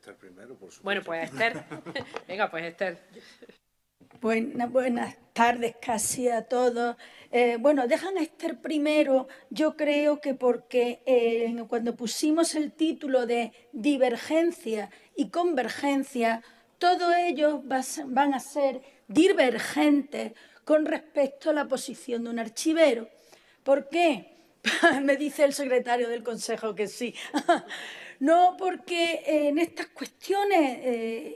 Esther primero, por supuesto. Bueno, pues Esther. Venga, pues Esther. Buenas tardes casi a todos. Bueno, dejan a Esther primero, yo creo que porque cuando pusimos el título de divergencia y convergencia, todos ellos van a ser divergentes con respecto a la posición de un archivero. ¿Por qué? Me dice el secretario del Consejo que sí. No, porque en estas cuestiones,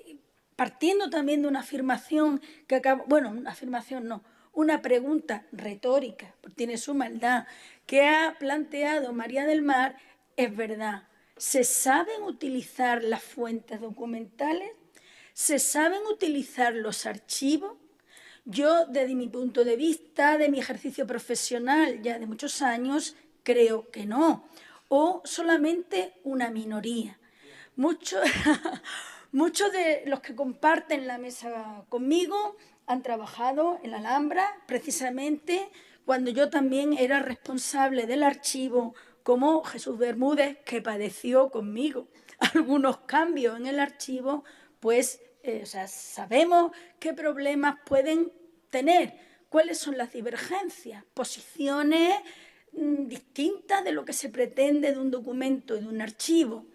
partiendo también de una afirmación que acabo, bueno, una afirmación no, una pregunta retórica, porque tiene su maldad, que ha planteado María del Mar, es verdad. ¿Se saben utilizar las fuentes documentales? ¿Se saben utilizar los archivos? Yo, desde mi punto de vista, de mi ejercicio profesional ya de muchos años, creo que no. O solamente una minoría. Muchos de los que comparten la mesa conmigo han trabajado en la Alhambra, precisamente cuando yo también era responsable del archivo, como Jesús Bermúdez, que padeció conmigo algunos cambios en el archivo, pues sabemos qué problemas pueden tener, cuáles son las divergencias, posiciones distintas de lo que se pretende de un documento, de un archivo.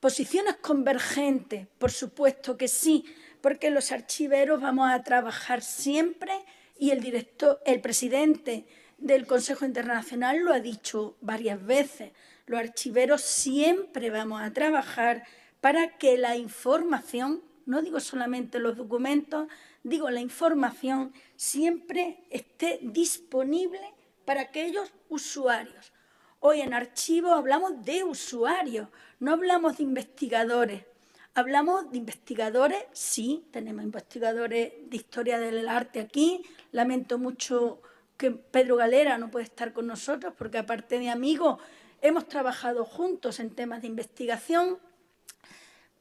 Posiciones convergentes, por supuesto que sí, porque los archiveros vamos a trabajar siempre y el presidente del Consejo Internacional lo ha dicho varias veces. Los archiveros siempre vamos a trabajar para que la información, no digo solamente los documentos, digo la información, siempre esté disponible para aquellos usuarios. Hoy en archivo hablamos de usuarios, no hablamos de investigadores. Hablamos de investigadores, sí, tenemos investigadores de historia del arte aquí. Lamento mucho que Pedro Galera no puede estar con nosotros porque, aparte de amigos, hemos trabajado juntos en temas de investigación.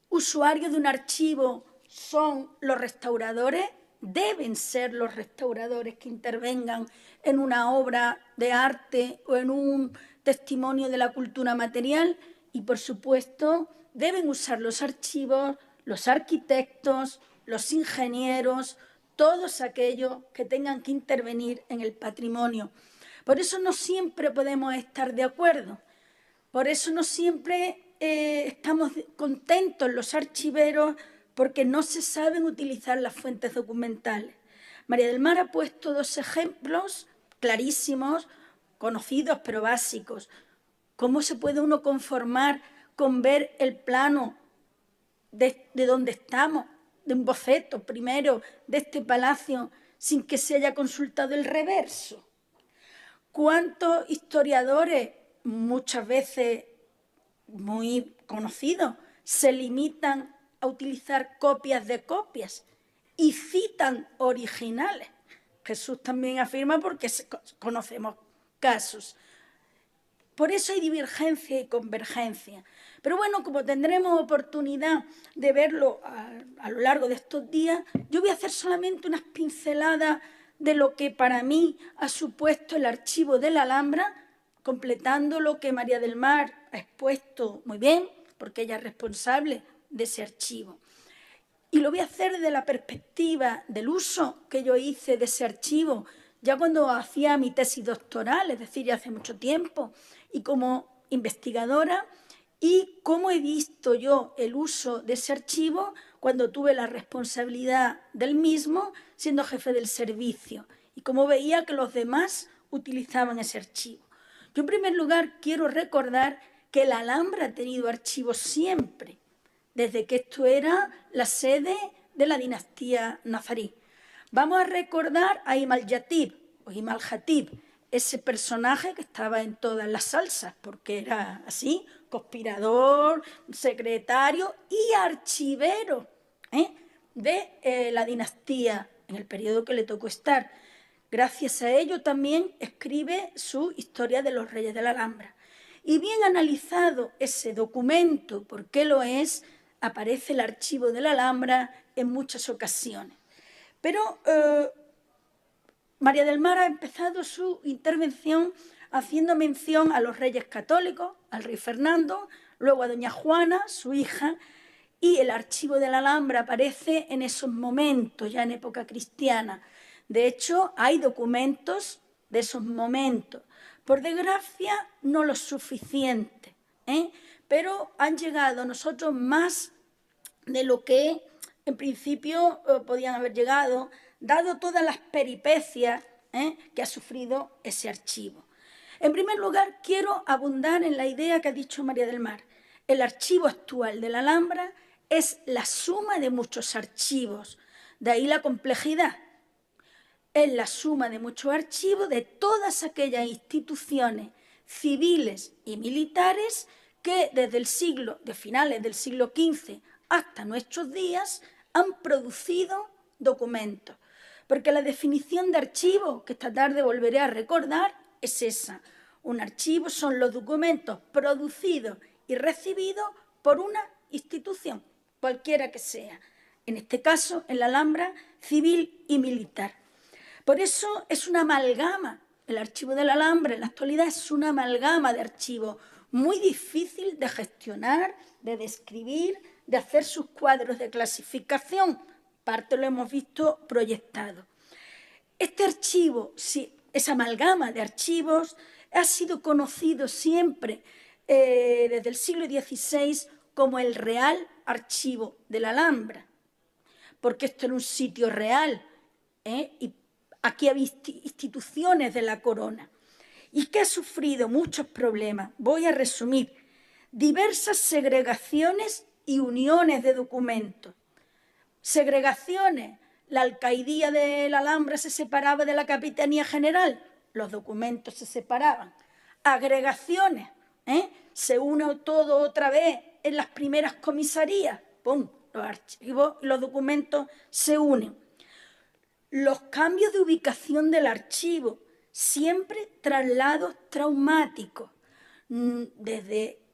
Usuarios de un archivo son los restauradores, deben ser los restauradores que intervengan en una obra de arte o en un testimonio de la cultura material y, por supuesto, deben usar los archivos, los arquitectos, los ingenieros, todos aquellos que tengan que intervenir en el patrimonio. Por eso no siempre podemos estar de acuerdo, por eso no siempre estamos contentos los archiveros, porque no se saben utilizar las fuentes documentales. María del Mar ha puesto dos ejemplos clarísimos, conocidos pero básicos. ¿Cómo se puede uno conformar con ver el plano de donde estamos, de un boceto primero de este palacio, sin que se haya consultado el reverso? ¿Cuántos historiadores, muchas veces muy conocidos, se limitan a utilizar copias de copias y citan originales? Jesús también afirma, porque conocemos casos. Por eso hay divergencia y convergencia. Pero bueno, como tendremos oportunidad de verlo a lo largo de estos días, yo voy a hacer solamente unas pinceladas de lo que para mí ha supuesto el archivo de la Alhambra, completando lo que María del Mar ha expuesto muy bien, porque ella es responsable de ese archivo. Y lo voy a hacer desde la perspectiva del uso que yo hice de ese archivo, ya cuando hacía mi tesis doctoral, es decir, ya hace mucho tiempo, y como investigadora, y cómo he visto yo el uso de ese archivo cuando tuve la responsabilidad del mismo, siendo jefe del servicio, y cómo veía que los demás utilizaban ese archivo. Yo, en primer lugar, quiero recordar que la Alhambra ha tenido archivos siempre, desde que esto era la sede de la dinastía nazarí. Vamos a recordar a Imal-Yatib, o Imal-Jatib, ese personaje que estaba en todas las salsas, porque era así, conspirador, secretario y archivero de la dinastía en el periodo que le tocó estar. Gracias a ello también escribe su Historia de los Reyes de la Alhambra. Y bien analizado ese documento, porque lo es, aparece el archivo de la Alhambra en muchas ocasiones. Pero María del Mar ha empezado su intervención haciendo mención a los reyes católicos, al rey Fernando, luego a doña Juana, su hija, y el archivo de la Alhambra aparece en esos momentos, ya en época cristiana. De hecho, hay documentos de esos momentos. Por desgracia, no lo suficiente, pero han llegado a nosotros más de lo que en principio podían haber llegado, dado todas las peripecias que ha sufrido ese archivo. En primer lugar, quiero abundar en la idea que ha dicho María del Mar. El archivo actual de la Alhambra es la suma de muchos archivos, de ahí la complejidad. Es la suma de muchos archivos de todas aquellas instituciones civiles y militares que desde de finales del siglo XV hasta nuestros días han producido documentos. Porque la definición de archivo, que esta tarde volveré a recordar, es esa. Un archivo son los documentos producidos y recibidos por una institución, cualquiera que sea. En este caso, en la Alhambra, civil y militar. Por eso es una amalgama. El archivo de la Alhambra en la actualidad es una amalgama de archivos muy difícil de gestionar, de describir, de hacer sus cuadros de clasificación. Parte lo hemos visto proyectado. Este archivo, esa amalgama de archivos, ha sido conocido siempre desde el siglo XVI como el Real Archivo de la Alhambra, porque esto era un sitio real, y aquí había instituciones de la corona y que ha sufrido muchos problemas. Voy a resumir. Diversas segregaciones y uniones de documentos. Segregaciones. La alcaidía de la Alhambra se separaba de la Capitanía General. Los documentos se separaban. Agregaciones. Se une todo otra vez en las primeras comisarías. ¡Pum! Los archivos y los documentos se unen. Los cambios de ubicación del archivo, siempre traslados traumáticos.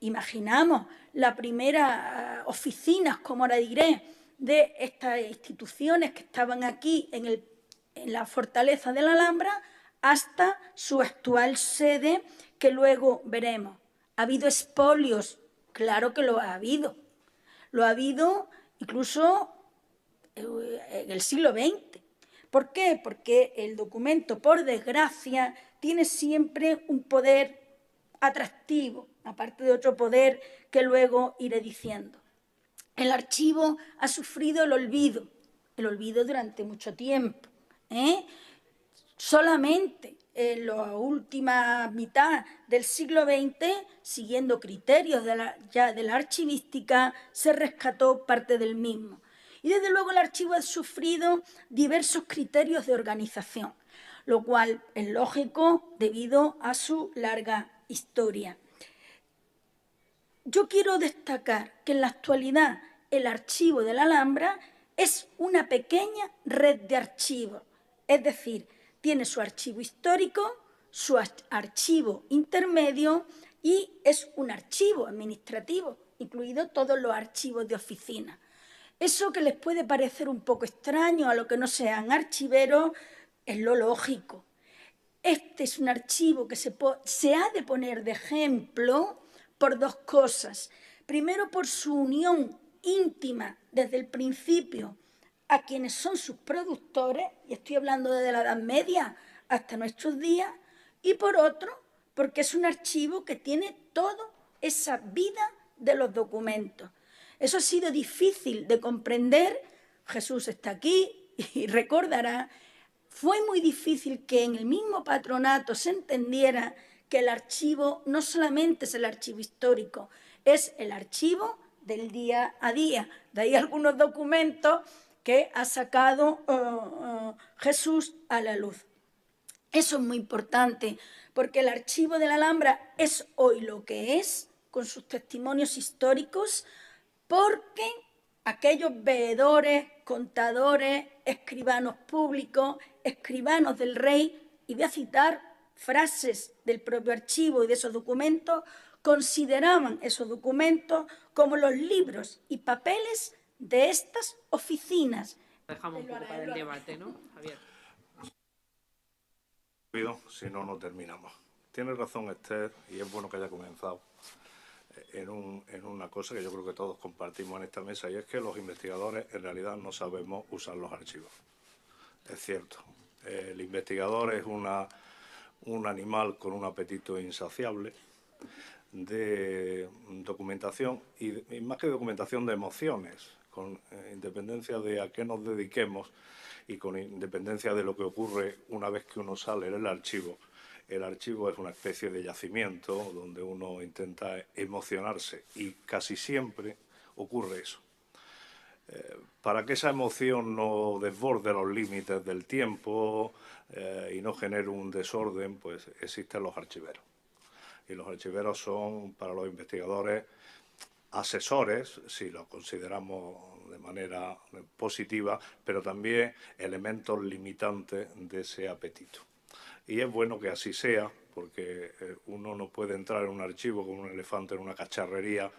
Imaginamos, la primera oficinas, como ahora diré, de estas instituciones que estaban aquí en la fortaleza de la Alhambra, hasta su actual sede, que luego veremos. ¿Ha habido expolios? Claro que lo ha habido. Lo ha habido incluso en el siglo XX. ¿Por qué? Porque el documento, por desgracia, tiene siempre un poder atractivo, aparte de otro poder que luego iré diciendo. El archivo ha sufrido el olvido durante mucho tiempo. Solamente en la última mitad del siglo XX, siguiendo criterios de la archivística, se rescató parte del mismo. Y desde luego el archivo ha sufrido diversos criterios de organización, lo cual es lógico debido a su larga historia. Yo quiero destacar que en la actualidad el archivo de la Alhambra es una pequeña red de archivos, es decir, tiene su archivo histórico, su archivo intermedio y es un archivo administrativo, incluidos todos los archivos de oficina. Eso que les puede parecer un poco extraño a los que no sean archiveros es lo lógico. Este es un archivo que se ha de poner de ejemplo por dos cosas. Primero, por su unión íntima desde el principio a quienes son sus productores, y estoy hablando desde la Edad Media hasta nuestros días, y por otro, porque es un archivo que tiene toda esa vida de los documentos. Eso ha sido difícil de comprender. Jesús está aquí y recordará. Fue muy difícil que en el mismo patronato se entendiera que el archivo no solamente es el archivo histórico, es el archivo del día a día. De ahí algunos documentos que ha sacado Jesús a la luz. Eso es muy importante, porque el archivo de la Alhambra es hoy lo que es, con sus testimonios históricos, porque aquellos veedores, contadores, escribanos públicos, escribanos del rey, y voy a citar frases del propio archivo y de esos documentos, consideraban esos documentos como los libros y papeles de estas oficinas. Dejamos un poco para el debate, ¿no, Javier? Si no, no terminamos. Tiene razón Esther, y es bueno que haya comenzado. en una cosa que yo creo que todos compartimos en esta mesa, y es que los investigadores en realidad no sabemos usar los archivos. Es cierto, el investigador es un animal con un apetito insaciable de documentación y más que documentación, de emociones, con independencia de a qué nos dediquemos y con independencia de lo que ocurre una vez que uno sale en el archivo. El archivo es una especie de yacimiento donde uno intenta emocionarse y casi siempre ocurre eso. Para que esa emoción no desborde los límites del tiempo y no genere un desorden, pues existen los archiveros. Y los archiveros son, para los investigadores, asesores, si lo consideramos de manera positiva, pero también elementos limitantes de ese apetito. Y es bueno que así sea, porque uno no puede entrar en un archivo como un elefante en una cacharrería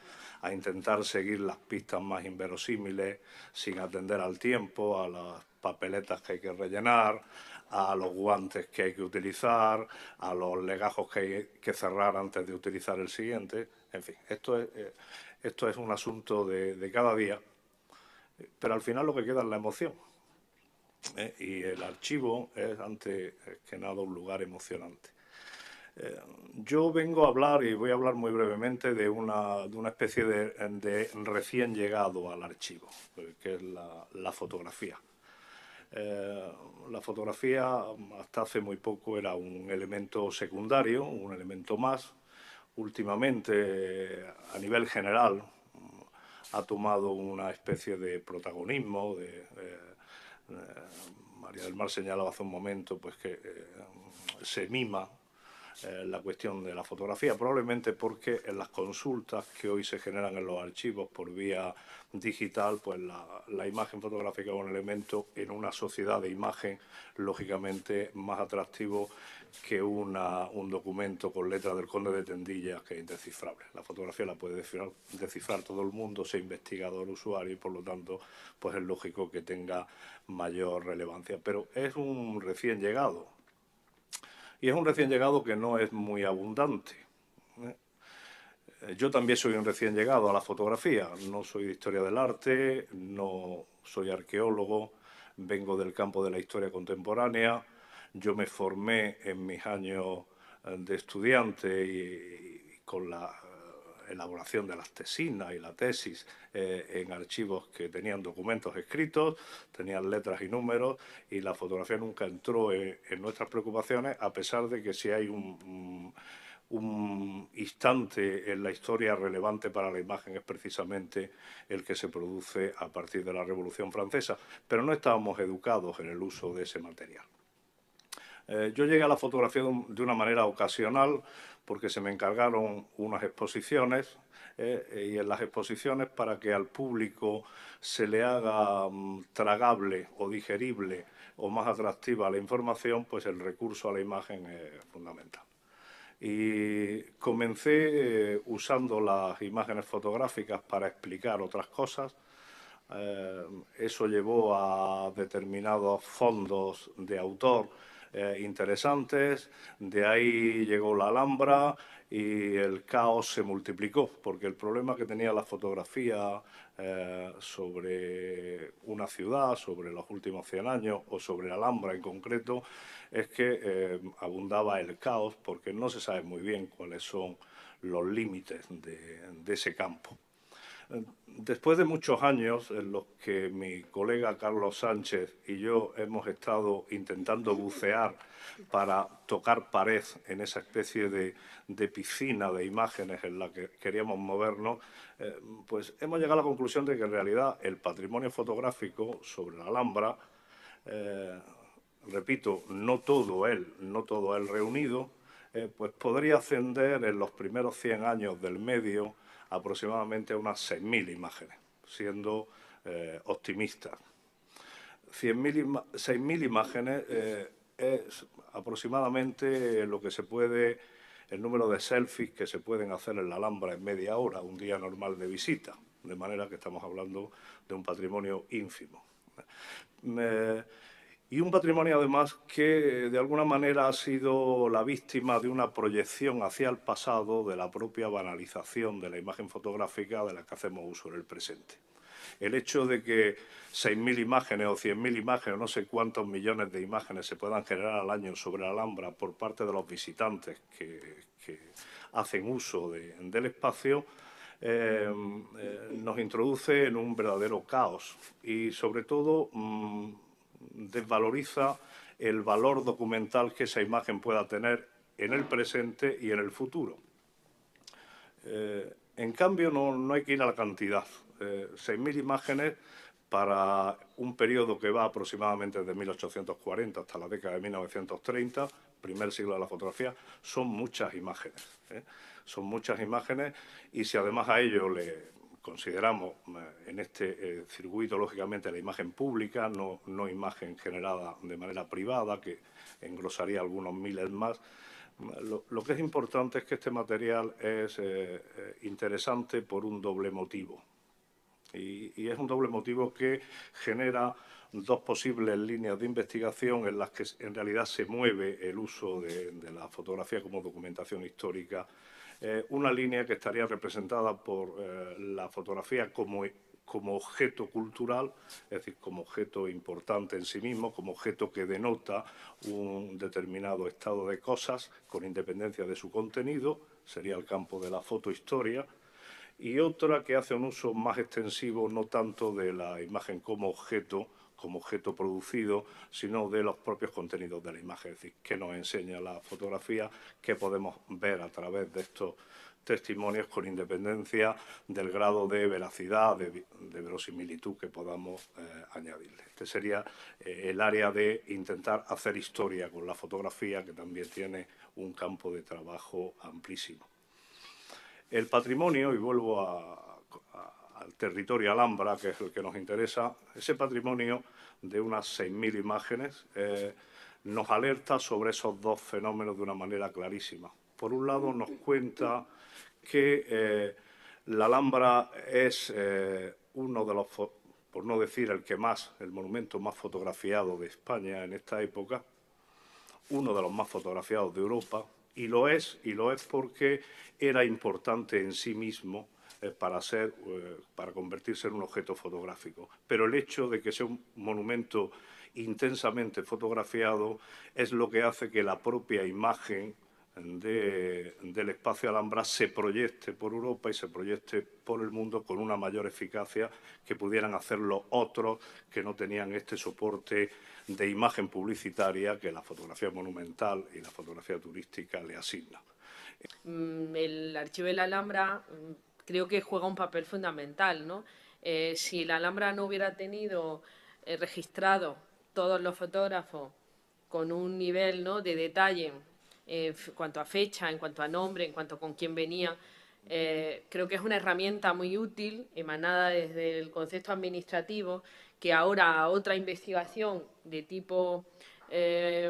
a intentar seguir las pistas más inverosímiles sin atender al tiempo, a las papeletas que hay que rellenar, a los guantes que hay que utilizar, a los legajos que hay que cerrar antes de utilizar el siguiente. En fin, esto es un asunto de cada día, pero al final lo que queda es la emoción. Y el archivo es, antes que nada, un lugar emocionante. Yo vengo a hablar, y voy a hablar muy brevemente, de una especie de recién llegado al archivo, que es la fotografía. La fotografía hasta hace muy poco era un elemento secundario, un elemento más. Últimamente, a nivel general, ha tomado una especie de protagonismo. María del Mar señalaba hace un momento pues, que se mima la cuestión de la fotografía, probablemente porque en las consultas que hoy se generan en los archivos por vía digital, pues la imagen fotográfica es un elemento en una sociedad de imagen lógicamente más atractivo que un documento con letras del Conde de Tendillas que es indescifrable. La fotografía la puede descifrar todo el mundo, sea investigador, usuario, y por lo tanto pues es lógico que tenga mayor relevancia. Pero es un recién llegado. Y es un recién llegado que no es muy abundante. Yo también soy un recién llegado a la fotografía. No soy de historia del arte, no soy arqueólogo, vengo del campo de la historia contemporánea. Yo me formé en mis años de estudiante y con la elaboración de las tesinas y la tesis en archivos que tenían documentos escritos, tenían letras y números, y la fotografía nunca entró en nuestras preocupaciones, a pesar de que si hay un instante en la historia relevante para la imagen es precisamente el que se produce a partir de la Revolución Francesa, pero no estábamos educados en el uso de ese material. Yo llegué a la fotografía de una manera ocasional porque se me encargaron unas exposiciones y en las exposiciones, para que al público se le haga tragable o digerible o más atractiva la información, pues el recurso a la imagen es fundamental. Y comencé usando las imágenes fotográficas para explicar otras cosas. Eso llevó a determinados fondos de autor interesantes. De ahí llegó la Alhambra y el caos se multiplicó, porque el problema que tenía la fotografía sobre una ciudad, sobre los últimos 100 años o sobre la Alhambra en concreto, es que abundaba el caos, porque no se sabe muy bien cuáles son los límites de ese campo. Después de muchos años en los que mi colega Carlos Sánchez y yo hemos estado intentando bucear para tocar pared en esa especie de piscina de imágenes en la que queríamos movernos, pues hemos llegado a la conclusión de que en realidad el patrimonio fotográfico sobre la Alhambra, repito, no todo él reunido, pues podría ascender en los primeros 100 años del medio aproximadamente a unas 6.000 imágenes, siendo optimista. 6.000 imágenes es aproximadamente lo que se puede, el número de selfies que se pueden hacer en la Alhambra en media hora, un día normal de visita, de manera que estamos hablando de un patrimonio ínfimo. Y un patrimonio, además, que de alguna manera ha sido la víctima de una proyección hacia el pasado, de la propia banalización de la imagen fotográfica de la que hacemos uso en el presente. El hecho de que 6.000 imágenes o 100.000 imágenes, no sé cuántos millones de imágenes se puedan generar al año sobre la Alhambra por parte de los visitantes que hacen uso del espacio, nos introduce en un verdadero caos y, sobre todo, desvaloriza el valor documental que esa imagen pueda tener en el presente y en el futuro. En cambio, no hay que ir a la cantidad. 6.000 imágenes para un periodo que va aproximadamente desde 1840 hasta la década de 1930, primer siglo de la fotografía, son muchas imágenes. Son muchas imágenes y si además a ello le consideramos en este circuito, lógicamente, la imagen pública, no imagen generada de manera privada, que engrosaría algunos miles más. Lo que es importante es que este material es interesante por un doble motivo. Y es un doble motivo que genera dos posibles líneas de investigación en las que en realidad se mueve el uso de la fotografía como documentación histórica. Una línea que estaría representada por la fotografía como objeto cultural, es decir, como objeto importante en sí mismo, como objeto que denota un determinado estado de cosas con independencia de su contenido, sería el campo de la fotohistoria, y otra que hace un uso más extensivo no tanto de la imagen como objeto producido, sino de los propios contenidos de la imagen, es decir, qué nos enseña la fotografía, qué podemos ver a través de estos testimonios con independencia del grado de veracidad, de verosimilitud que podamos añadirle. Este sería el área de intentar hacer historia con la fotografía, que también tiene un campo de trabajo amplísimo. El patrimonio, y vuelvo al territorio Alhambra, que es el que nos interesa, ese patrimonio de unas 6.000 imágenes nos alerta sobre esos dos fenómenos de una manera clarísima. Por un lado, nos cuenta que la Alhambra es uno de los, por no decir el monumento más fotografiado de España en esta época, uno de los más fotografiados de Europa, y lo es porque era importante en sí mismo para convertirse en un objeto fotográfico. Pero el hecho de que sea un monumento intensamente fotografiado es lo que hace que la propia imagen del espacio Alhambra se proyecte por Europa y se proyecte por el mundo con una mayor eficacia que pudieran hacerlo otros que no tenían este soporte de imagen publicitaria que la fotografía monumental y la fotografía turística le asignan. El Archivo de la Alhambra creo que juega un papel fundamental, ¿no? Si la Alhambra no hubiera tenido registrado todos los fotógrafos con un nivel, ¿no?, de detalle en cuanto a fecha, en cuanto a nombre, en cuanto a con quién venía, creo que es una herramienta muy útil, emanada desde el concepto administrativo, que ahora otra investigación de tipo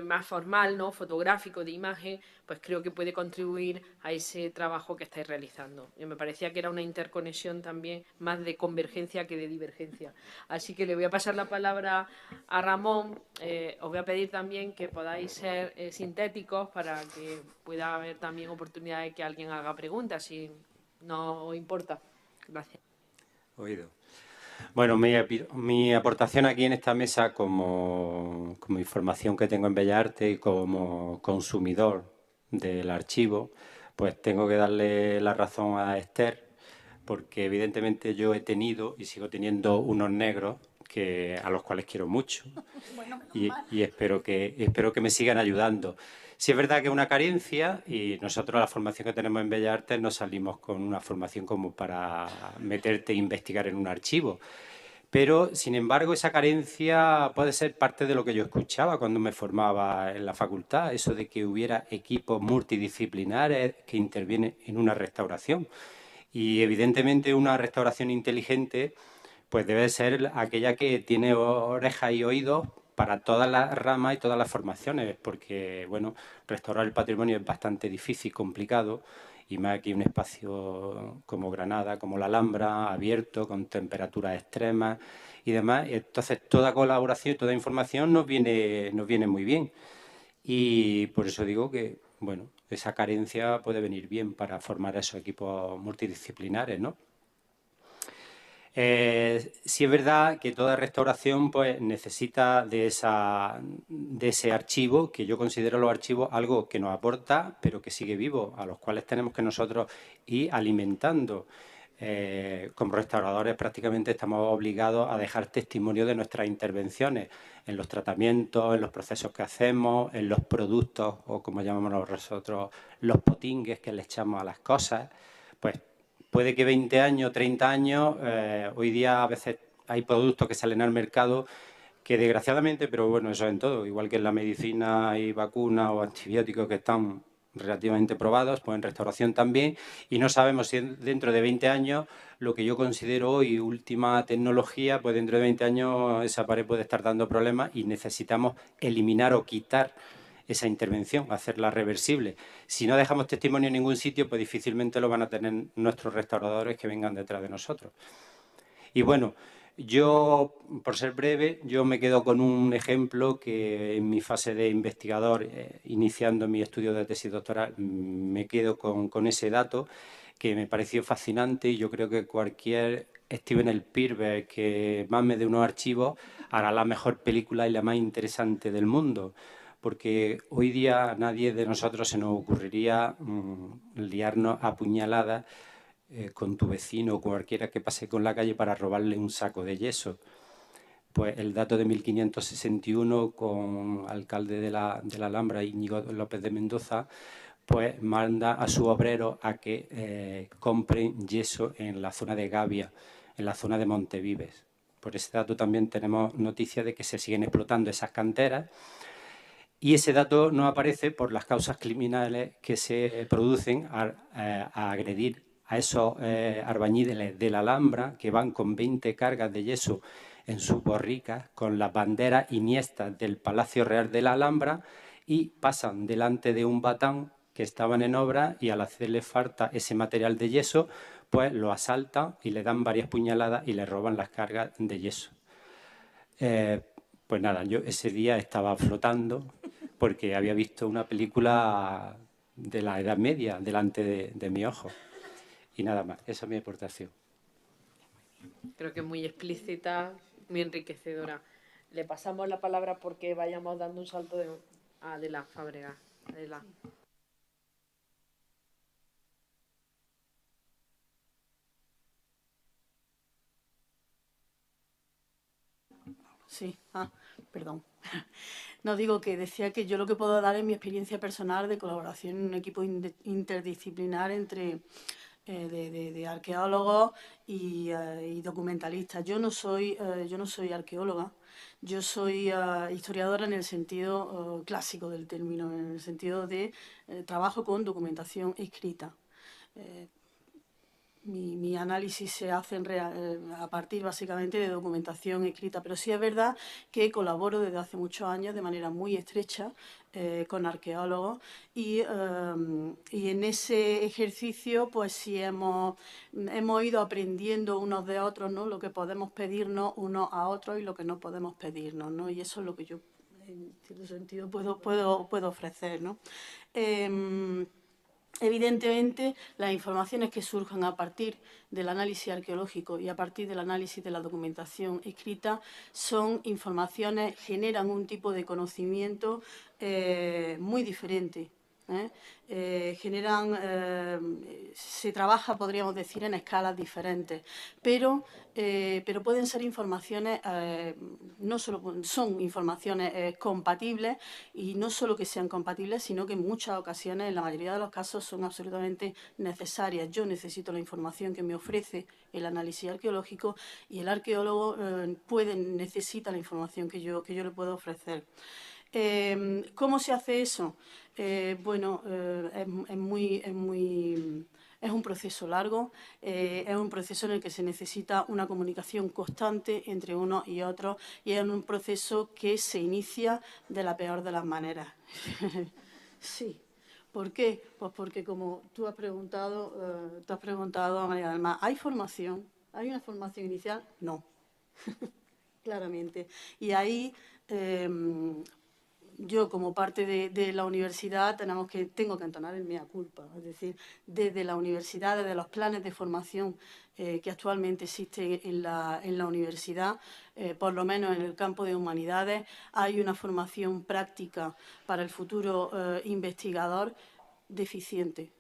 más formal, ¿no?, fotográfico, de imagen, pues creo que puede contribuir a ese trabajo que estáis realizando. Y me parecía que era una interconexión también más de convergencia que de divergencia. Así que le voy a pasar la palabra a Ramón. Os voy a pedir también que podáis ser sintéticos para que pueda haber también oportunidad de que alguien haga preguntas, si no os importa. Gracias. Oído. Bueno, mi aportación aquí en esta mesa como información que tengo en Bellas Artes y como consumidor del archivo, pues tengo que darle la razón a Esther, porque evidentemente yo he tenido y sigo teniendo unos negros a los cuales quiero mucho. Bueno, y espero que me sigan ayudando. Sí es verdad que es una carencia y nosotros la formación que tenemos en Bellas Artes no salimos con una formación como para meterte e investigar en un archivo. Pero, sin embargo, esa carencia puede ser parte de lo que yo escuchaba cuando me formaba en la facultad, eso de que hubiera equipos multidisciplinares que intervienen en una restauración. Y, evidentemente, una restauración inteligente pues debe ser aquella que tiene orejas y oídos para todas las ramas y todas las formaciones, porque, bueno, restaurar el patrimonio es bastante difícil, complicado, y más aquí un espacio como Granada, como la Alhambra, abierto, con temperaturas extremas y demás. Entonces, toda colaboración y toda información nos viene muy bien. Y por eso digo que, bueno, esa carencia puede venir bien para formar esos equipos multidisciplinares, ¿no? Sí es verdad que toda restauración pues, necesita de ese archivo, que yo considero los archivos algo que nos aporta, pero que sigue vivo, a los cuales tenemos que nosotros ir alimentando. Como restauradores prácticamente estamos obligados a dejar testimonio de nuestras intervenciones en los tratamientos, en los procesos que hacemos, en los productos o como llamamos nosotros, los potingues que le echamos a las cosas. Pues puede que 20 años, 30 años, hoy día a veces hay productos que salen al mercado que desgraciadamente, pero bueno, eso en todo, igual que en la medicina hay vacunas o antibióticos que están relativamente probados, pues en restauración también, y no sabemos si dentro de 20 años lo que yo considero hoy última tecnología, pues dentro de 20 años esa pared puede estar dando problemas y necesitamos eliminar o quitar esa intervención, hacerla reversible. Si no dejamos testimonio en ningún sitio, pues difícilmente lo van a tener nuestros restauradores que vengan detrás de nosotros. Y bueno, yo, por ser breve, yo me quedo con un ejemplo que en mi fase de investigador, iniciando mi estudio de tesis doctoral, me quedo con ese dato que me pareció fascinante y yo creo que cualquier Steven Spielberg que mame de unos archivos hará la mejor película y la más interesante del mundo. Porque hoy día a nadie de nosotros se nos ocurriría liarnos a puñaladas con tu vecino o cualquiera que pase con la calle para robarle un saco de yeso. Pues el dato de 1561 con alcalde de la Alhambra, Íñigo López de Mendoza, pues manda a sus obreros a que compren yeso en la zona de Gavia, en la zona de Montevives. Por ese dato también tenemos noticia de que se siguen explotando esas canteras y ese dato no aparece por las causas criminales que se producen a agredir a esos albañiles de la Alhambra que van con 20 cargas de yeso en sus borricas con las banderas iniestas del Palacio Real de la Alhambra y pasan delante de un batán que estaban en obra y al hacerle falta ese material de yeso, pues lo asaltan y le dan varias puñaladas y le roban las cargas de yeso. Pues nada, yo ese día estaba flotando porque había visto una película de la Edad Media delante de mi ojo. Y nada más, esa es mi aportación. Creo que es muy explícita, muy enriquecedora. Le pasamos la palabra porque vayamos dando un salto a Adela Fábregas. Adela. Sí, perdón. No, digo que decía que yo lo que puedo dar es mi experiencia personal de colaboración en un equipo interdisciplinar entre de arqueólogos y documentalistas. Yo no soy arqueóloga, yo soy historiadora en el sentido clásico del término, en el sentido de trabajo con documentación escrita. Mi análisis se hace a partir básicamente de documentación escrita, pero sí es verdad que colaboro desde hace muchos años de manera muy estrecha con arqueólogos y en ese ejercicio pues sí hemos ido aprendiendo unos de otros, ¿no? Lo que podemos pedirnos unos a otros y lo que no podemos pedirnos, ¿no? Y eso es lo que yo en cierto sentido puedo ofrecer, ¿no? Evidentemente, las informaciones que surjan a partir del análisis arqueológico y a partir del análisis de la documentación escrita son informaciones, generan un tipo de conocimiento muy diferente. Se trabaja, podríamos decir, en escalas diferentes, pero pueden ser informaciones, no solo son informaciones compatibles y no solo que sean compatibles, sino que en muchas ocasiones, en la mayoría de los casos, son absolutamente necesarias. Yo necesito la información que me ofrece el análisis arqueológico y el arqueólogo necesita la información que yo le puedo ofrecer. ¿Cómo se hace eso? Bueno, es un proceso largo, es un proceso en el que se necesita una comunicación constante entre unos y otros y es un proceso que se inicia de la peor de las maneras. Sí, ¿Por qué? Pues porque, como tú has preguntado, María del Mar, ¿hay formación? ¿Hay una formación inicial? No, claramente. Y ahí yo, como parte de la universidad, tengo que entonar el mea culpa. Es decir, desde la universidad, desde los planes de formación que actualmente existen en la universidad, por lo menos en el campo de humanidades, hay una formación práctica para el futuro investigador deficiente.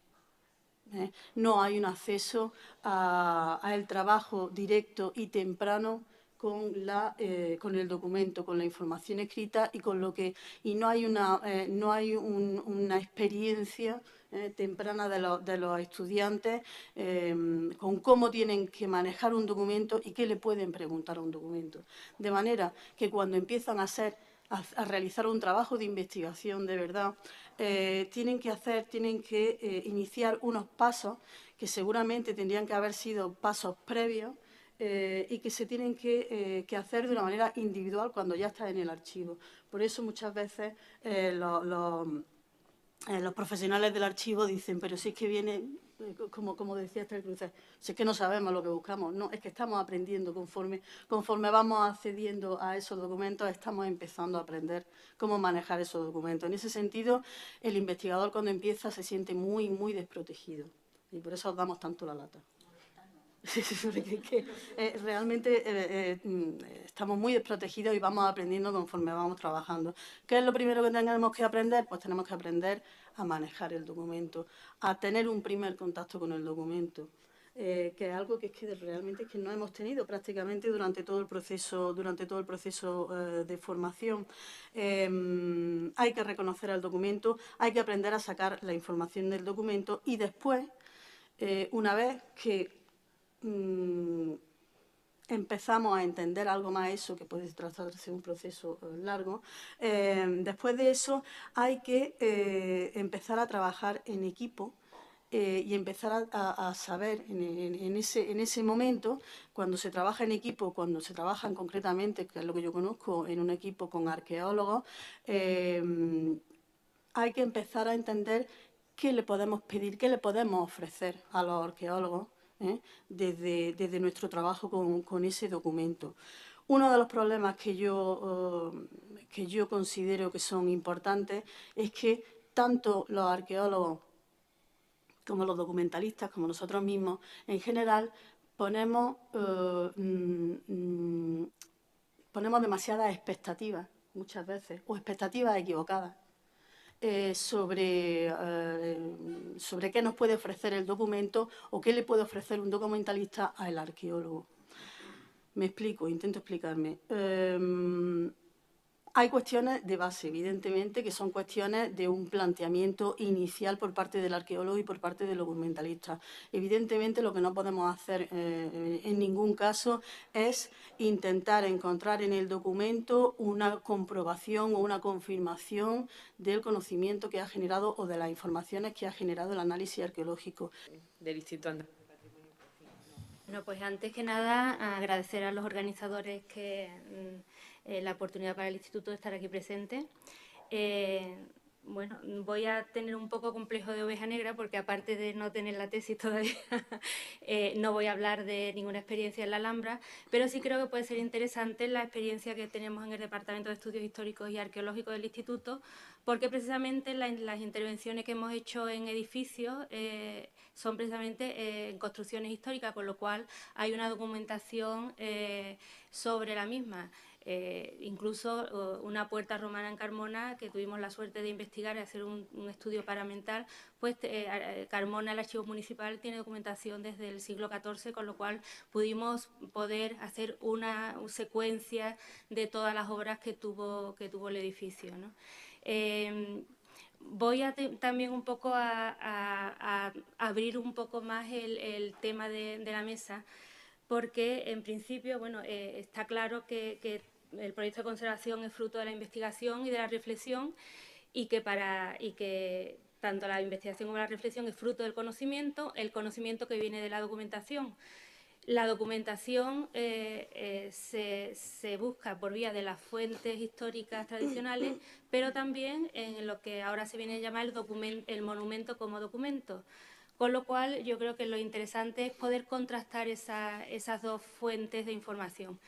No hay un acceso al trabajo directo y temprano con el documento, con la información escrita y no hay una experiencia temprana de los estudiantes con cómo tienen que manejar un documento y qué le pueden preguntar a un documento. De manera que cuando empiezan a realizar un trabajo de investigación de verdad, tienen que iniciar unos pasos que seguramente tendrían que haber sido pasos previos y que se tienen que hacer de una manera individual cuando ya está en el archivo. Por eso muchas veces los profesionales del archivo dicen, pero si es que viene, como decía Esther Cruz, si es que no sabemos lo que buscamos. No, es que estamos aprendiendo conforme vamos accediendo a esos documentos, estamos empezando a aprender cómo manejar esos documentos. En ese sentido, el investigador cuando empieza se siente muy, muy desprotegido y por eso os damos tanto la lata. Realmente estamos muy desprotegidos y vamos aprendiendo conforme vamos trabajando. ¿Qué es lo primero que tenemos que aprender? Pues tenemos que aprender a manejar el documento, a tener un primer contacto con el documento, que es algo que realmente no hemos tenido prácticamente durante todo el proceso de formación. Hay que reconocer el documento, hay que aprender a sacar la información del documento y después, una vez que empezamos a entender algo más eso, que puede tratarse de un proceso largo, después de eso hay que empezar a trabajar en equipo y empezar a saber en ese momento, cuando se trabaja en equipo, cuando se trabajan concretamente, que es lo que yo conozco, en un equipo con arqueólogos, hay que empezar a entender qué le podemos pedir, qué le podemos ofrecer a los arqueólogos desde nuestro trabajo con ese documento. Uno de los problemas que yo considero que son importantes es que tanto los arqueólogos como los documentalistas, como nosotros mismos, en general, ponemos demasiadas expectativas, muchas veces, o expectativas equivocadas. Sobre qué nos puede ofrecer el documento o qué le puede ofrecer un documentalista al arqueólogo. Me explico, intento explicarme. Hay cuestiones de base, evidentemente, que son cuestiones de un planteamiento inicial por parte del arqueólogo y por parte del documentalista. Evidentemente, lo que no podemos hacer en ningún caso es intentar encontrar en el documento una comprobación o una confirmación del conocimiento que ha generado o de las informaciones que ha generado el análisis arqueológico. Del Instituto Andaluz. Bueno, pues antes que nada agradecer a los organizadores la oportunidad para el Instituto de estar aquí presente. Bueno, voy a tener un poco complejo de oveja negra porque aparte de no tener la tesis todavía, no voy a hablar de ninguna experiencia en la Alhambra, pero sí creo que puede ser interesante la experiencia que tenemos en el Departamento de Estudios Históricos y Arqueológicos del Instituto, porque precisamente las intervenciones que hemos hecho en edificios son precisamente en construcciones históricas, con lo cual hay una documentación sobre la misma. Incluso una puerta romana en Carmona, que tuvimos la suerte de investigar y hacer un estudio paramental, pues Carmona, el archivo municipal, tiene documentación desde el siglo XIV, con lo cual pudimos hacer una secuencia de todas las obras que tuvo el edificio, ¿no? Voy también un poco a abrir un poco más el tema de la mesa, porque en principio, bueno, está claro que el proyecto de conservación es fruto de la investigación y de la reflexión y que tanto la investigación como la reflexión es fruto del conocimiento, el conocimiento que viene de la documentación. La documentación se busca por vía de las fuentes históricas tradicionales, pero también en lo que ahora se viene a llamar el monumento como documento. Con lo cual, yo creo que lo interesante es poder contrastar esas dos fuentes de información.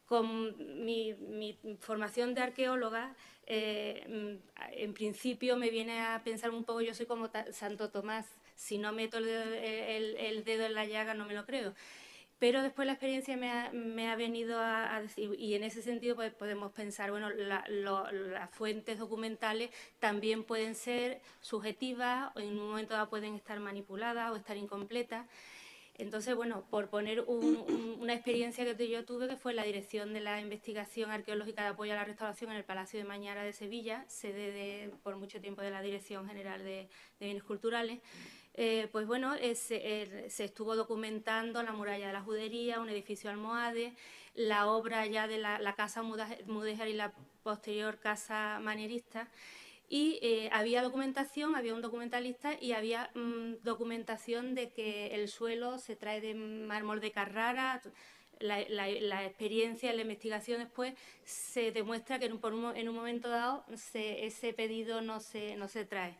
Con mi formación de arqueóloga, en principio me viene a pensar un poco, yo soy como Santo Tomás, si no meto el dedo en la llaga no me lo creo. Pero después la experiencia me ha venido a decir, y en ese sentido pues, podemos pensar, bueno, las fuentes documentales también pueden ser subjetivas, o en un momento dado pueden estar manipuladas o estar incompletas. Entonces, bueno, por poner una experiencia que yo tuve, que fue la dirección de la investigación arqueológica de apoyo a la restauración en el Palacio de Mañara de Sevilla, sede por mucho tiempo de la Dirección General de Bienes Culturales. Pues bueno, se estuvo documentando la muralla de la Judería, un edificio almohade, la obra ya de la casa mudéjar y la posterior casa manierista. Y había documentación, había un documentalista y había documentación de que el suelo se trae de mármol de Carrara. La experiencia, la investigación después se demuestra que en un momento dado ese pedido no se trae.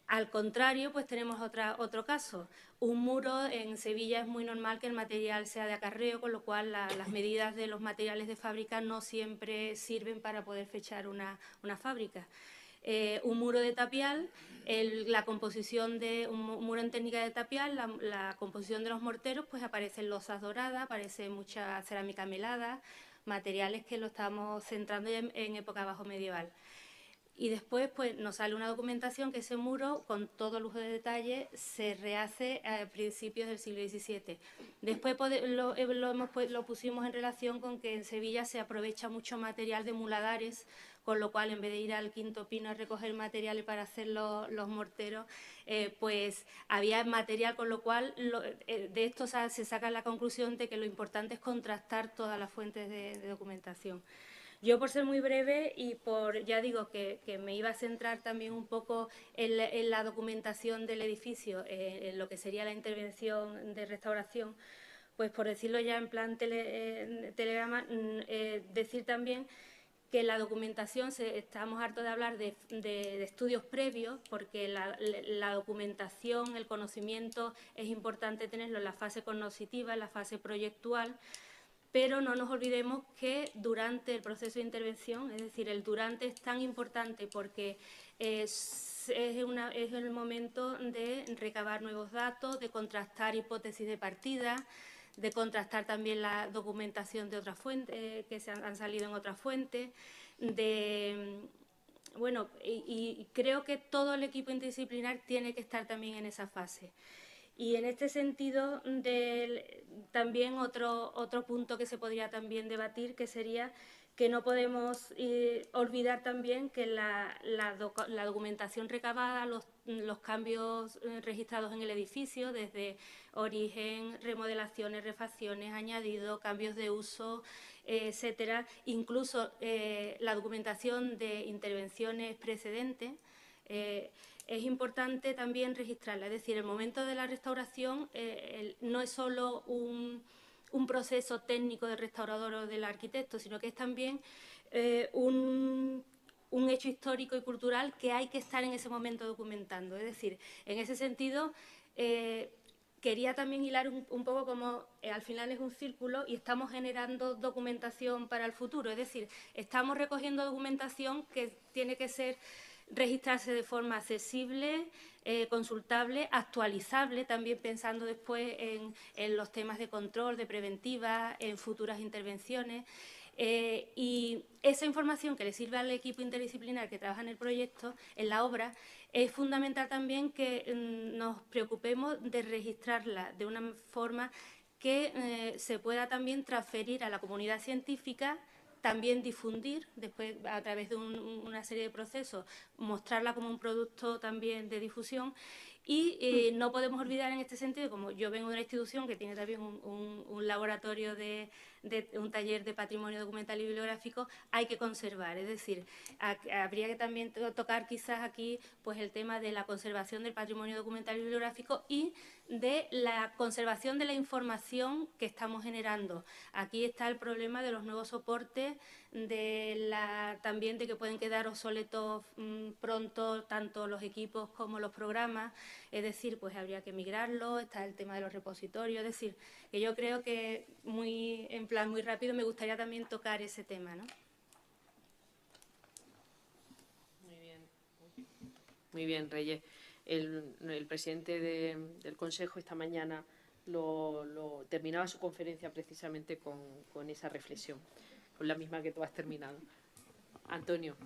Al contrario, pues tenemos otro caso. Un muro en Sevilla es muy normal que el material sea de acarreo, con lo cual las medidas de los materiales de fábrica no siempre sirven para poder fechar una fábrica. Un muro de tapial, la composición de un muro en técnica de tapial, la composición de los morteros, pues aparecen losas doradas, aparece mucha cerámica melada, materiales que lo estamos centrando ya en época bajo medieval. Y después pues, nos sale una documentación que ese muro, con todo lujo de detalle, se rehace a principios del siglo XVII. Después lo pusimos en relación con que en Sevilla se aprovecha mucho material de muladares, con lo cual en vez de ir al Quinto Pino a recoger materiales para hacer los morteros, pues había material, con lo cual de esto se saca la conclusión de que lo importante es contrastar todas las fuentes de documentación. Yo, por ser muy breve y ya digo que me iba a centrar también un poco en la documentación del edificio, en lo que sería la intervención de restauración, pues por decirlo ya en plan telegrama, decir también que la documentación, estamos hartos de hablar de estudios previos, porque la documentación, el conocimiento es importante tenerlo en la fase cognoscitiva, en la fase proyectual, pero no nos olvidemos que durante el proceso de intervención, es decir, el durante es tan importante porque es el momento de recabar nuevos datos, de contrastar hipótesis de partida, de contrastar también la documentación de otras fuentes que han salido en otras fuentes, bueno, y creo que todo el equipo interdisciplinar tiene que estar también en esa fase. Y en este sentido, también otro punto que se podría también debatir, que sería que no podemos olvidar también que la documentación recabada, los cambios registrados en el edificio, desde origen, remodelaciones, refacciones, añadidos, cambios de uso, etcétera, incluso la documentación de intervenciones precedentes, es importante también registrarla. Es decir, el momento de la restauración no es solo un proceso técnico del restaurador o del arquitecto, sino que es también un hecho histórico y cultural que hay que estar en ese momento documentando. Es decir, en ese sentido, quería también hilar un poco como al final es un círculo y estamos generando documentación para el futuro. Es decir, estamos recogiendo documentación que tiene que registrarse de forma accesible, consultable, actualizable, también pensando después en los temas de control, de preventiva, en futuras intervenciones. Y esa información que le sirve al equipo interdisciplinar que trabaja en el proyecto, en la obra, es fundamental también que nos preocupemos de registrarla de una forma que se pueda también transferir a la comunidad científica, también difundir, después a través de una serie de procesos, mostrarla como un producto también de difusión. Y no podemos olvidar en este sentido, como yo vengo de una institución que tiene también un laboratorio de de un taller de patrimonio documental y bibliográfico, hay que conservar. Es decir, habría que también tocar quizás aquí pues el tema de la conservación del patrimonio documental y bibliográfico y de la conservación de la información que estamos generando. Aquí está el problema de los nuevos soportes, también de que pueden quedar obsoletos pronto tanto los equipos como los programas, es decir, pues habría que migrarlos, está el tema de los repositorios, es decir, que yo creo que en plan muy rápido me gustaría también tocar ese tema, ¿no? Muy bien, Reyes. El presidente del Consejo esta mañana terminaba su conferencia precisamente con esa reflexión, con la misma que tú has terminado. Antonio.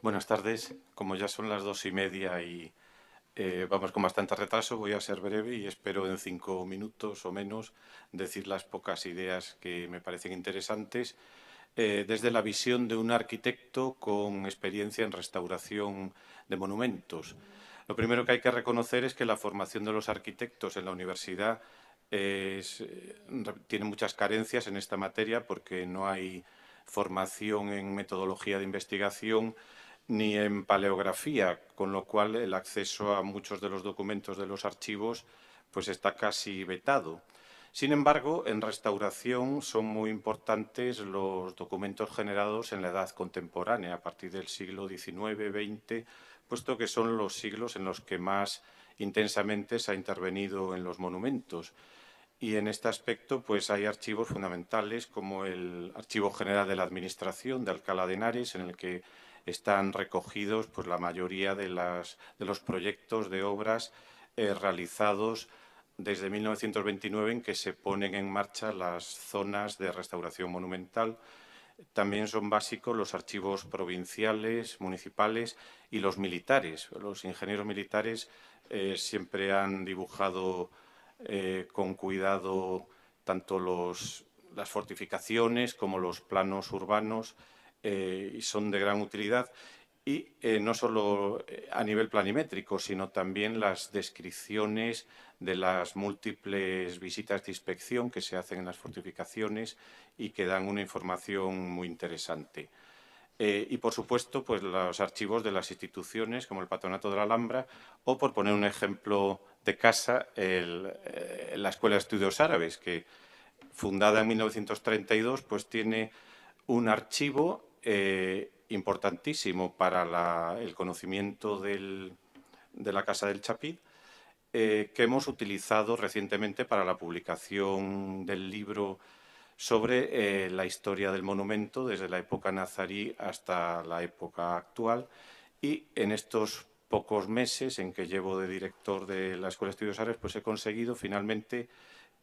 Buenas tardes. Como ya son las 2:30 y vamos con bastante retraso, voy a ser breve y espero en 5 minutos o menos decir las pocas ideas que me parecen interesantes desde la visión de un arquitecto con experiencia en restauración de monumentos. Lo primero que hay que reconocer es que la formación de los arquitectos en la universidad tiene muchas carencias en esta materia porque no hay formación en metodología de investigación ni en paleografía, con lo cual el acceso a muchos de los documentos de los archivos pues está casi vetado. Sin embargo, en restauración son muy importantes los documentos generados en la edad contemporánea, a partir del siglo XIX-XX, puesto que son los siglos en los que más intensamente se ha intervenido en los monumentos. Y en este aspecto pues hay archivos fundamentales como el Archivo General de la Administración de Alcalá de Henares, en el que están recogidos pues, la mayoría de los proyectos de obras realizados desde 1929 en que se ponen en marcha las zonas de restauración monumental. También son básicos los archivos provinciales, municipales y los militares. Los ingenieros militares siempre han dibujado con cuidado tanto las fortificaciones como los planos urbanos y son de gran utilidad. Y no solo a nivel planimétrico, sino también las descripciones de las múltiples visitas de inspección que se hacen en las fortificaciones y que dan una información muy interesante. Y, por supuesto, pues los archivos de las instituciones, como el Patronato de la Alhambra, o, por poner un ejemplo de casa, la Escuela de Estudios Árabes, que, fundada en 1932, pues tiene un archivo importantísimo para el conocimiento de la Casa del Chapí, que hemos utilizado recientemente para la publicación del libro sobre la historia del monumento desde la época nazarí hasta la época actual. Y en estos pocos meses en que llevo de director de la Escuela de Estudios Árabes, pues he conseguido finalmente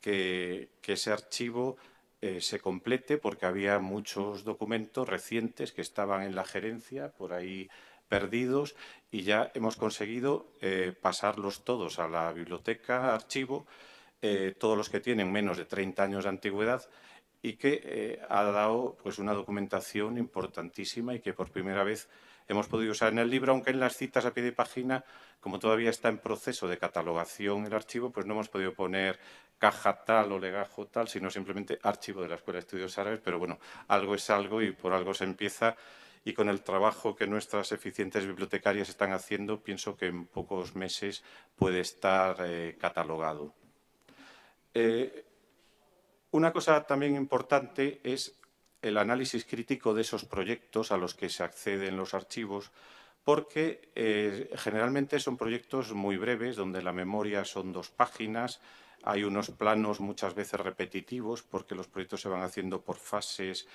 que ese archivo se complete, porque había muchos documentos recientes que estaban en la gerencia por ahí perdidos, y ya hemos conseguido pasarlos todos a la biblioteca archivo, todos los que tienen menos de 30 años de antigüedad, y que ha dado pues una documentación importantísima y que por primera vez hemos podido usar en el libro, aunque en las citas a pie de página, como todavía está en proceso de catalogación el archivo, pues no hemos podido poner caja tal o legajo tal, sino simplemente archivo de la Escuela de Estudios Árabes. Pero bueno, algo es algo y por algo se empieza, y con el trabajo que nuestras eficientes bibliotecarias están haciendo, pienso que en pocos meses puede estar catalogado. Una cosa también importante es el análisis crítico de esos proyectos a los que se accede en los archivos, porque generalmente son proyectos muy breves, donde la memoria son 2 páginas, hay unos planos muchas veces repetitivos, porque los proyectos se van haciendo por fases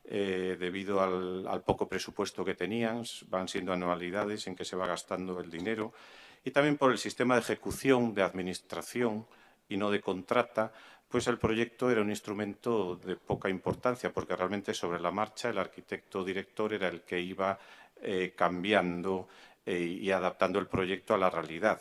debido al poco presupuesto que tenían, van siendo anualidades en que se va gastando el dinero, y también por el sistema de ejecución de administración y no de contrata, pues el proyecto era un instrumento de poca importancia, porque realmente sobre la marcha el arquitecto director era el que iba cambiando y adaptando el proyecto a la realidad.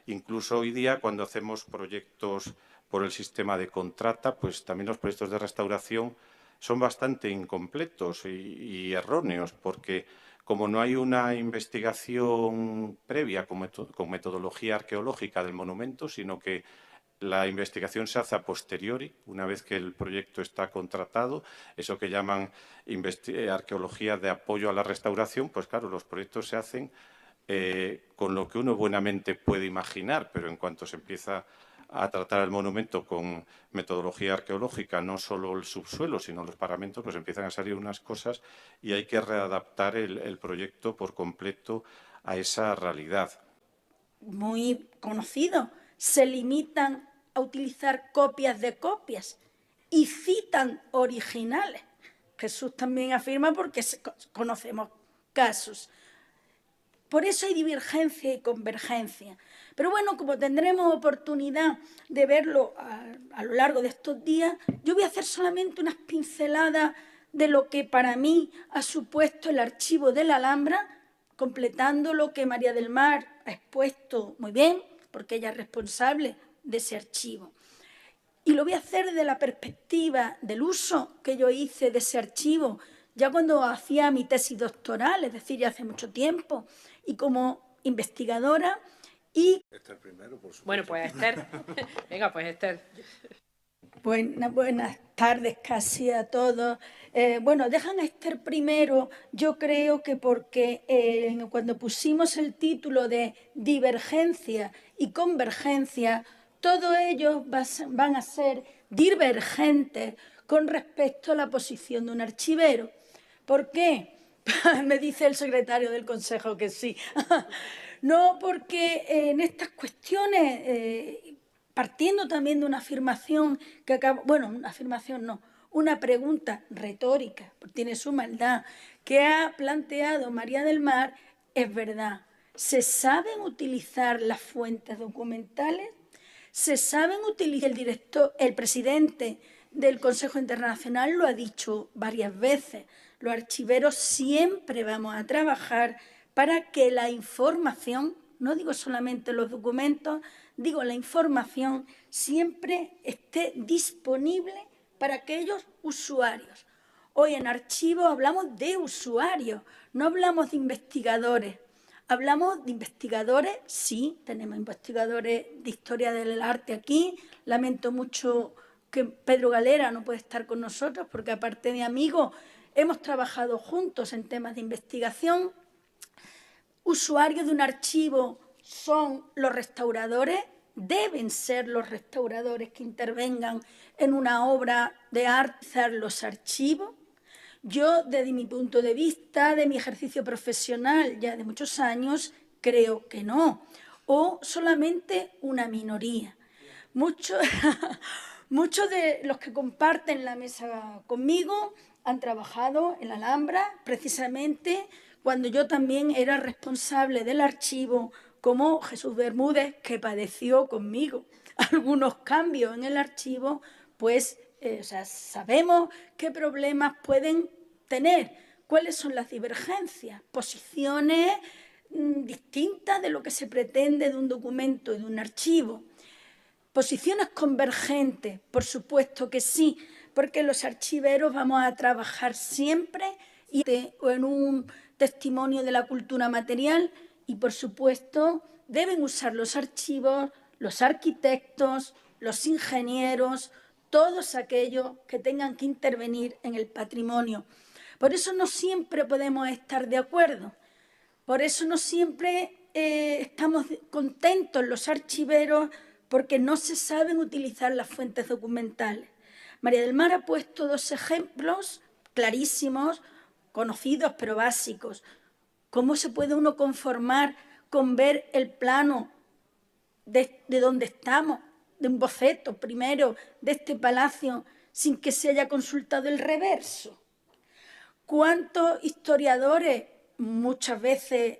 Incluso hoy día, cuando hacemos proyectos por el sistema de contrata, pues también los proyectos de restauración son bastante incompletos y erróneos, porque como no hay una investigación previa con metodología arqueológica del monumento, sino que La investigación se hace a posteriori, una vez que el proyecto está contratado, eso que llaman arqueología de apoyo a la restauración, pues claro, los proyectos se hacen con lo que uno buenamente puede imaginar, pero en cuanto se empieza a tratar el monumento con metodología arqueológica, no solo el subsuelo, sino los paramentos, pues empiezan a salir unas cosas y hay que readaptar el proyecto por completo a esa realidad. Muy conocido, se limitan a utilizar copias de copias y citan originales. Jesús también afirma porque conocemos casos. Por eso hay divergencia y convergencia. Pero bueno, como tendremos oportunidad de verlo a lo largo de estos días, yo voy a hacer solamente unas pinceladas de lo que para mí ha supuesto el archivo de la Alhambra, completando lo que María del Mar ha expuesto muy bien, porque ella es responsable de ese archivo. Y lo voy a hacer desde la perspectiva del uso que yo hice de ese archivo, ya cuando hacía mi tesis doctoral, es decir, ya hace mucho tiempo, y como investigadora. Y Esther primero, por supuesto. Bueno, pues Esther. Venga, pues Esther. Buenas tardes casi a todos. Bueno, dejan a Esther primero, yo creo que porque cuando pusimos el título de divergencia y convergencia, todos ellos van a ser divergentes con respecto a la posición de un archivero. ¿Por qué? Me dice el secretario del Consejo que sí. No, porque en estas cuestiones, partiendo también de una afirmación que acabo, bueno, una afirmación no, una pregunta retórica, porque tiene su maldad, que ha planteado María del Mar, es verdad. ¿Se saben utilizar las fuentes documentales? ¿Se saben utilizar? El presidente del Consejo Internacional lo ha dicho varias veces. Los archiveros siempre vamos a trabajar para que la información, no digo solamente los documentos, digo la información, siempre esté disponible para aquellos usuarios. Hoy en archivo hablamos de usuarios, no hablamos de investigadores. Hablamos de investigadores, sí, tenemos investigadores de historia del arte aquí. Lamento mucho que Pedro Galera no puede estar con nosotros porque aparte de amigo hemos trabajado juntos en temas de investigación. Usuarios de un archivo son los restauradores, deben ser los restauradores que intervengan en una obra de arte, los archivos. Yo, desde mi punto de vista, de mi ejercicio profesional ya de muchos años, creo que no, o solamente una minoría. Muchos de los que comparten la mesa conmigo han trabajado en la Alhambra, precisamente cuando yo también era responsable del archivo, como Jesús Bermúdez, que padeció conmigo algunos cambios en el archivo, pues sabemos qué problemas pueden tener, cuáles son las divergencias, posiciones distintas de lo que se pretende de un documento y de un archivo. Posiciones convergentes, por supuesto que sí, porque los archiveros vamos a trabajar siempre en un testimonio de la cultura material y, por supuesto, deben usar los archivos, los arquitectos, los ingenieros, todos aquellos que tengan que intervenir en el patrimonio. Por eso no siempre podemos estar de acuerdo, por eso no siempre estamos contentos los archiveros porque no se saben utilizar las fuentes documentales. María del Mar ha puesto dos ejemplos clarísimos, conocidos pero básicos. ¿Cómo se puede uno conformar con ver el plano de donde estamos, de un boceto primero de este palacio, sin que se haya consultado el reverso? ¿Cuántos historiadores, muchas veces